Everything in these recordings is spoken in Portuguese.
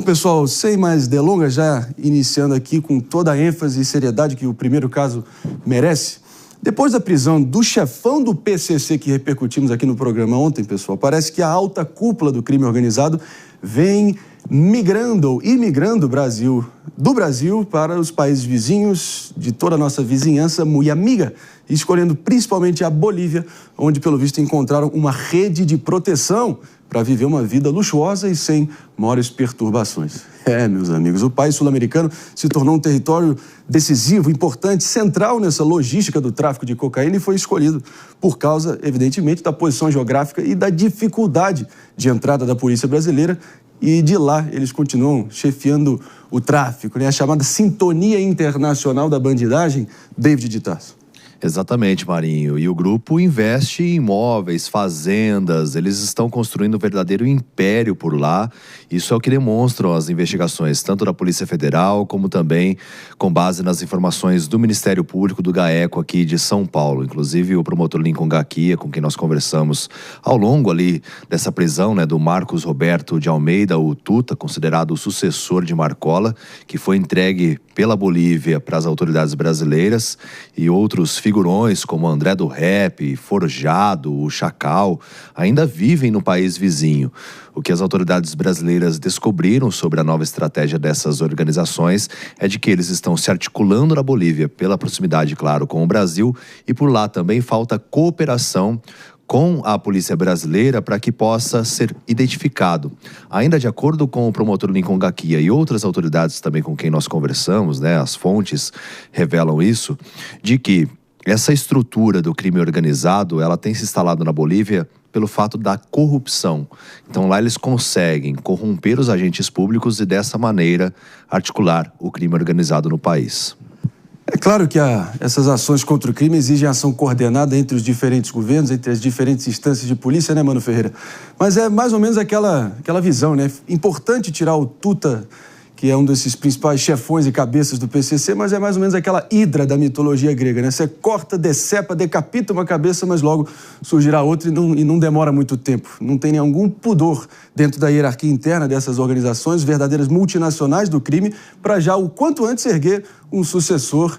pessoal, sem mais delongas, já iniciando aqui com toda a ênfase e seriedade que o primeiro caso merece. Depois da prisão do chefão do PCC que repercutimos aqui no programa ontem, pessoal, parece que a alta cúpula do crime organizado vem migrando ou imigrando do Brasil para os países vizinhos de toda a nossa vizinhança muito amiga, escolhendo principalmente a Bolívia, onde, pelo visto, encontraram uma rede de proteção para viver uma vida luxuosa e sem maiores perturbações. Meus amigos, o país sul-americano se tornou um território decisivo, importante, central nessa logística do tráfico de cocaína e foi escolhido por causa, evidentemente, da posição geográfica e da dificuldade de entrada da polícia brasileira. E de lá eles continuam chefiando o tráfico, né? A chamada sintonia internacional da bandidagem, David de Tarso. Exatamente, Marinho. E o grupo investe em imóveis, fazendas, eles estão construindo um verdadeiro império por lá. Isso é o que demonstram as investigações, tanto da Polícia Federal, como também com base nas informações do Ministério Público do GAECO aqui de São Paulo. Inclusive o promotor Lincoln Gaquia, com quem nós conversamos ao longo ali dessa prisão, né, do Marcos Roberto de Almeida, o Tuta, considerado o sucessor de Marcola, que foi entregue pela Bolívia para as autoridades brasileiras, e outros figurões como André do Rap, Forjado, o Chacal, ainda vivem no país vizinho. O que as autoridades brasileiras descobriram sobre a nova estratégia dessas organizações é de que eles estão se articulando na Bolívia pela proximidade, claro, com o Brasil, e por lá também falta cooperação com a polícia brasileira para que possa ser identificado. Ainda de acordo com o promotor Lincoln Gaquia e outras autoridades também com quem nós conversamos, né, as fontes revelam isso, de que essa estrutura do crime organizado, ela tem se instalado na Bolívia pelo fato da corrupção. Então lá eles conseguem corromper os agentes públicos e dessa maneira articular o crime organizado no país. É claro que essas ações contra o crime exigem ação coordenada entre os diferentes governos, entre as diferentes instâncias de polícia, né, Mano Ferreira? Mas é mais ou menos aquela visão, né? Importante tirar o Tuta, que é um desses principais chefões e cabeças do PCC, mas é mais ou menos aquela hidra da mitologia grega, né? Você corta, decepa, decapita uma cabeça, mas logo surgirá outra e não demora muito tempo. Não tem nenhum pudor dentro da hierarquia interna dessas organizações, verdadeiras multinacionais do crime, para já o quanto antes erguer um sucessor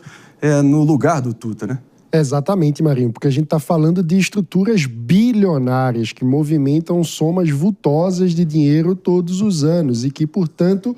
no lugar do Tuta, né? Exatamente, Marinho, porque a gente está falando de estruturas bilionárias que movimentam somas vultosas de dinheiro todos os anos e que, portanto,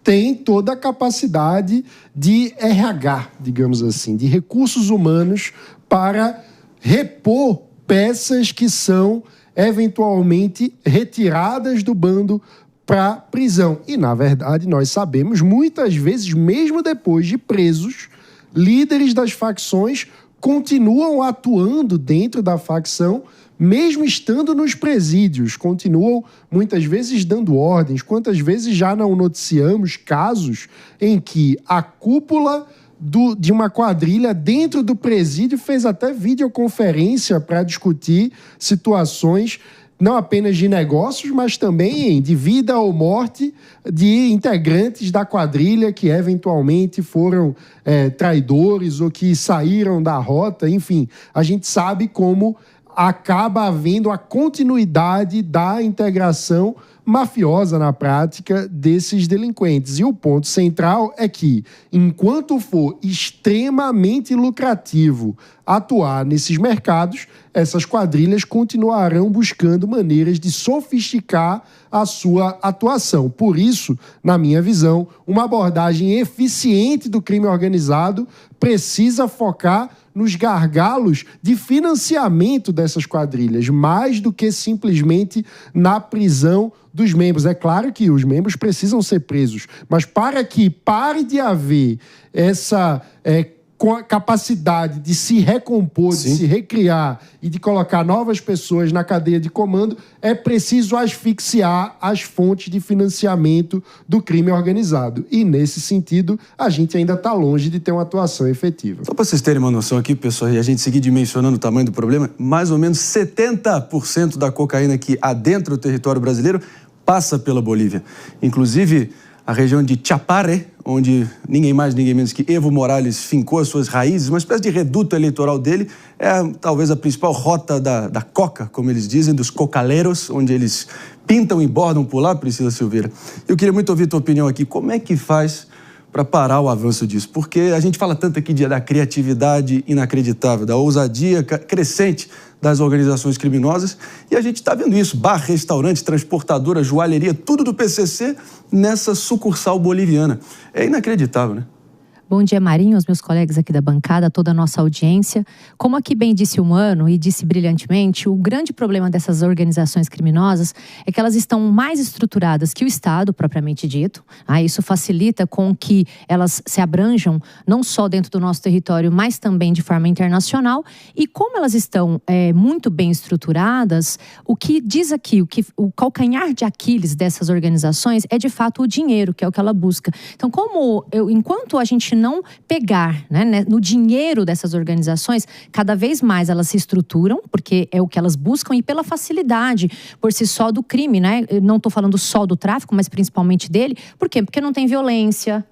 tem toda a capacidade de RH, digamos assim, de recursos humanos para repor peças que são eventualmente retiradas do bando para prisão. E, na verdade, nós sabemos, muitas vezes, mesmo depois de presos, líderes das facções continuam atuando dentro da facção, mesmo estando nos presídios, continuam muitas vezes dando ordens. Quantas vezes já não noticiamos casos em que a cúpula de uma quadrilha dentro do presídio fez até videoconferência para discutir situações não apenas de negócios, mas também de vida ou morte de integrantes da quadrilha que eventualmente foram traidores ou que saíram da rota. Enfim, a gente sabe como acaba havendo a continuidade da integração mafiosa na prática desses delinquentes. E o ponto central é que, enquanto for extremamente lucrativo atuar nesses mercados, essas quadrilhas continuarão buscando maneiras de sofisticar a sua atuação. Por isso, na minha visão, uma abordagem eficiente do crime organizado precisa focar nos gargalos de financiamento dessas quadrilhas, mais do que simplesmente na prisão dos membros. É claro que os membros precisam ser presos, mas para que pare de haver essa capacidade de se recompor, de se recriar e de colocar novas pessoas na cadeia de comando, é preciso asfixiar as fontes de financiamento do crime organizado. E, nesse sentido, a gente ainda está longe de ter uma atuação efetiva. Só para vocês terem uma noção aqui, pessoal, e a gente seguir dimensionando o tamanho do problema, mais ou menos 70% da cocaína que adentra o território brasileiro passa pela Bolívia. Inclusive, a região de Chapare, onde ninguém mais, ninguém menos que Evo Morales fincou as suas raízes, uma espécie de reduto eleitoral dele, talvez a principal rota da coca, como eles dizem, dos cocaleiros, onde eles pintam e bordam por lá, Priscila Silveira. Eu queria muito ouvir tua opinião aqui. Como é que faz para parar o avanço disso? Porque a gente fala tanto aqui da criatividade inacreditável, da ousadia crescente das organizações criminosas, e a gente está vendo isso, bar, restaurante, transportadora, joalheria, tudo do PCC nessa sucursal boliviana. É inacreditável, né? Bom dia, Marinho, os meus colegas aqui da bancada, toda a nossa audiência. Como aqui bem disse o Mano e disse brilhantemente, o grande problema dessas organizações criminosas é que elas estão mais estruturadas que o Estado, propriamente dito. Isso facilita com que elas se abranjam não só dentro do nosso território, mas também de forma internacional. E como elas estão muito bem estruturadas, o que diz aqui, o calcanhar de Aquiles dessas organizações é de fato o dinheiro, que é o que ela busca. Então, enquanto a gente não pegar no dinheiro dessas organizações, cada vez mais elas se estruturam, porque é o que elas buscam, e pela facilidade por si só do crime, né? Eu não estou falando só do tráfico, mas principalmente dele. Por quê? Porque não tem violência,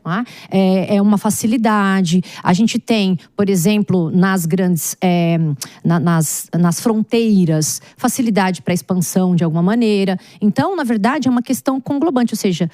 é uma facilidade. A gente tem, por exemplo, nas grandes, nas fronteiras, facilidade para expansão de alguma maneira. Então, na verdade, é uma questão conglobante, ou seja,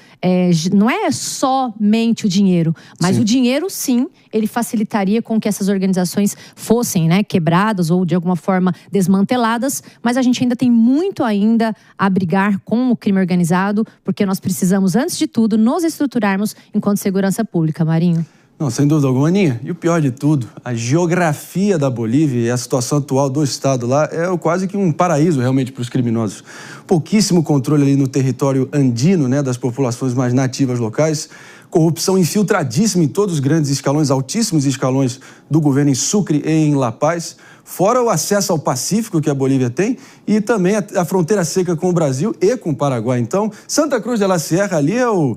não é somente o dinheiro, mas o dinheiro, sim, ele facilitaria com que essas organizações fossem quebradas ou de alguma forma desmanteladas, mas a gente ainda tem muito ainda a brigar com o crime organizado, porque nós precisamos, antes de tudo, nos estruturarmos enquanto segurança pública, Marinho. Não, sem dúvida alguma, Aninha. E o pior de tudo, a geografia da Bolívia e a situação atual do Estado lá é quase que um paraíso realmente para os criminosos. Pouquíssimo controle ali no território andino, das populações mais nativas locais. Corrupção infiltradíssima em todos os grandes escalões, altíssimos escalões do governo em Sucre e em La Paz. Fora o acesso ao Pacífico que a Bolívia tem e também a fronteira seca com o Brasil e com o Paraguai. Então, Santa Cruz de la Sierra ali é o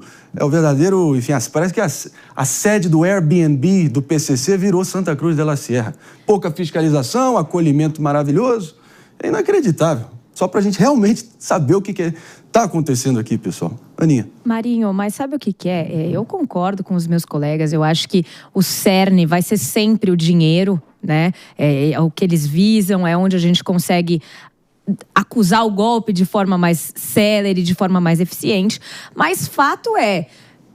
verdadeiro, enfim, parece que a sede do Airbnb do PCC virou Santa Cruz de la Sierra. Pouca fiscalização, acolhimento maravilhoso, é inacreditável. Só para a gente realmente saber o que está acontecendo aqui, pessoal. Aninha. Marinho, mas sabe o que é? Eu concordo com os meus colegas, eu acho que o cerne vai ser sempre o dinheiro, né? É o que eles visam, é onde a gente consegue acusar o golpe de forma mais célere, de forma mais eficiente. Mas fato é,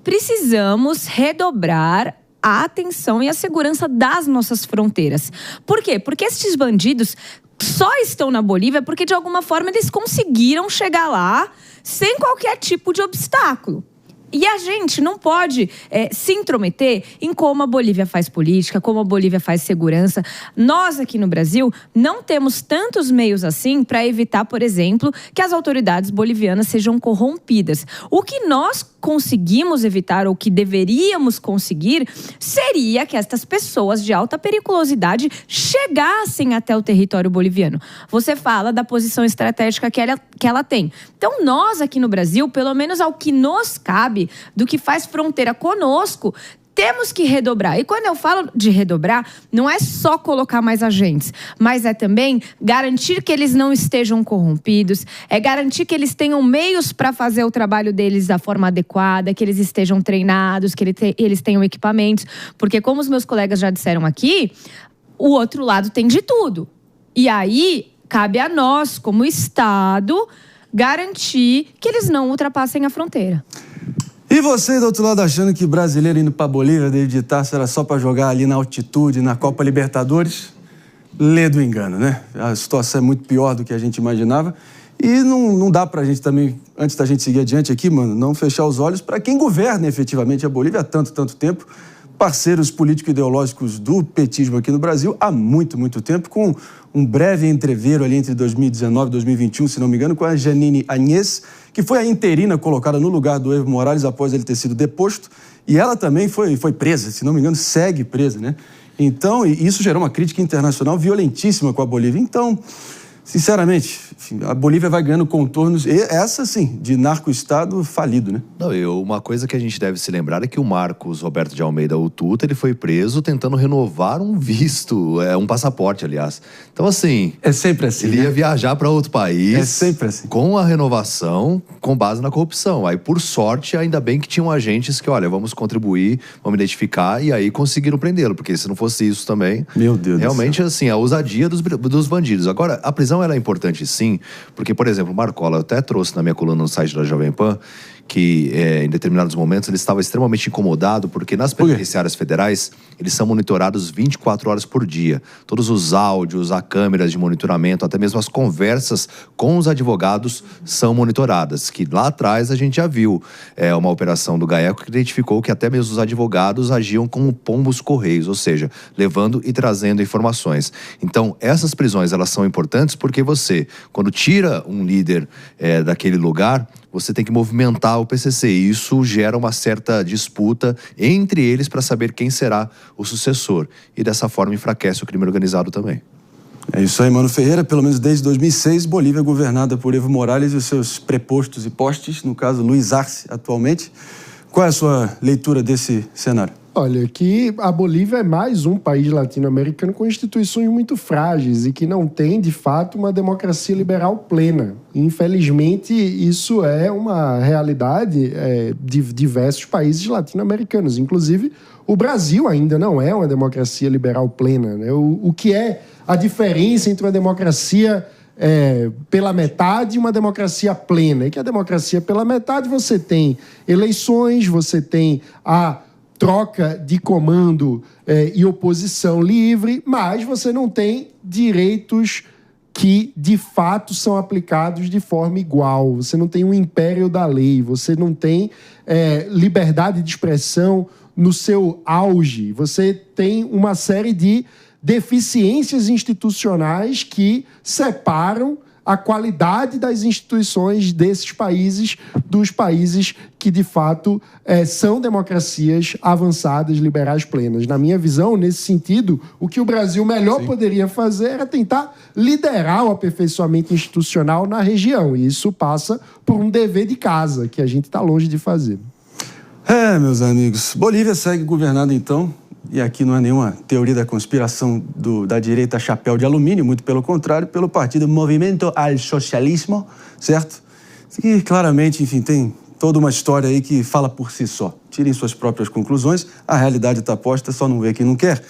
precisamos redobrar a atenção e a segurança das nossas fronteiras. Por quê? Porque esses bandidos só estão na Bolívia porque, de alguma forma, eles conseguiram chegar lá sem qualquer tipo de obstáculo. E a gente não pode se intrometer em como a Bolívia faz política, como a Bolívia faz segurança. Nós, aqui no Brasil, não temos tantos meios assim para evitar, por exemplo, que as autoridades bolivianas sejam corrompidas. O que nós conseguimos evitar, ou que deveríamos conseguir, seria que estas pessoas de alta periculosidade chegassem até o território boliviano. Você fala da posição estratégica que ela tem. Então, nós aqui no Brasil, pelo menos ao que nos cabe, do que faz fronteira conosco, temos que redobrar. E quando eu falo de redobrar, não é só colocar mais agentes, mas é também garantir que eles não estejam corrompidos, é garantir que eles tenham meios para fazer o trabalho deles da forma adequada, que eles estejam treinados, que eles tenham equipamentos. Porque, como os meus colegas já disseram aqui, o outro lado tem de tudo. E aí, cabe a nós, como Estado, garantir que eles não ultrapassem a fronteira. E você do outro lado achando que brasileiro indo para Bolívia, David Tarso, era só para jogar ali na altitude, na Copa Libertadores? Lê do engano, né? A situação é muito pior do que a gente imaginava. E não dá pra gente também, antes da gente seguir adiante aqui, mano, não fechar os olhos para quem governa efetivamente a Bolívia há tanto tempo. Parceiros político-ideológicos do petismo aqui no Brasil há muito tempo, com um breve entreveiro ali entre 2019 e 2021, se não me engano, com a Jeanine Áñez, que foi a interina colocada no lugar do Evo Morales após ele ter sido deposto, e ela também foi presa, se não me engano, segue presa, né? Então, isso gerou uma crítica internacional violentíssima com a Bolívia. Então, Sinceramente, enfim, a Bolívia vai ganhando contornos, e essa sim, de narco-estado falido, né? Não, uma coisa que a gente deve se lembrar é que o Marcos Roberto de Almeida, o Tuta, ele foi preso tentando renovar um visto, um passaporte, aliás. Então, assim... É sempre assim, ele ia viajar para outro país... É sempre assim. Com a renovação, com base na corrupção. Aí, por sorte, ainda bem que tinham agentes que, olha, vamos contribuir, vamos identificar, e aí conseguiram prendê-lo, porque se não fosse isso também... Meu Deus realmente, do céu. assim, a ousadia dos bandidos. Agora, a prisão ela é importante sim, porque, por exemplo, o Marcola, eu até trouxe na minha coluna no site da Jovem Pan, que em determinados momentos ele estava extremamente incomodado, porque nas penitenciárias federais eles são monitorados 24 horas por dia. Todos os áudios, as câmeras de monitoramento, até mesmo as conversas com os advogados são monitoradas, que lá atrás a gente já viu uma operação do GAECO que identificou que até mesmo os advogados agiam como pombos correios, ou seja, levando e trazendo informações. Então, essas prisões elas são importantes porque você, quando tira um líder daquele lugar, você tem que movimentar o PCC, e isso gera uma certa disputa entre eles para saber quem será o sucessor, e dessa forma enfraquece o crime organizado também. É isso aí, Mano Ferreira. Pelo menos desde 2006, Bolívia é governada por Evo Morales e os seus prepostos e postes, no caso Luiz Arce, atualmente. Qual é a sua leitura desse cenário? Olha, que a Bolívia é mais um país latino-americano com instituições muito frágeis e que não tem, de fato, uma democracia liberal plena. Infelizmente, isso é uma realidade de diversos países latino-americanos. Inclusive, o Brasil ainda não é uma democracia liberal plena, né? O que é a diferença entre uma democracia pela metade e uma democracia plena? É que a democracia pela metade você tem eleições, você tem a troca de comando e oposição livre, mas você não tem direitos que, de fato, são aplicados de forma igual. Você não tem um império da lei, você não tem liberdade de expressão no seu auge. Você tem uma série de deficiências institucionais que separam a qualidade das instituições desses países dos países que, de fato, são democracias avançadas, liberais, plenas. Na minha visão, nesse sentido, o que o Brasil melhor poderia fazer era tentar liderar o aperfeiçoamento institucional na região. E isso passa por um dever de casa, que a gente está longe de fazer. Meus amigos, Bolívia segue governada, então, e aqui não é nenhuma teoria da conspiração da direita chapéu de alumínio, muito pelo contrário, pelo partido Movimento al Socialismo, certo? Que claramente, enfim, tem toda uma história aí que fala por si só. Tirem suas próprias conclusões, a realidade está posta, só não vê quem não quer.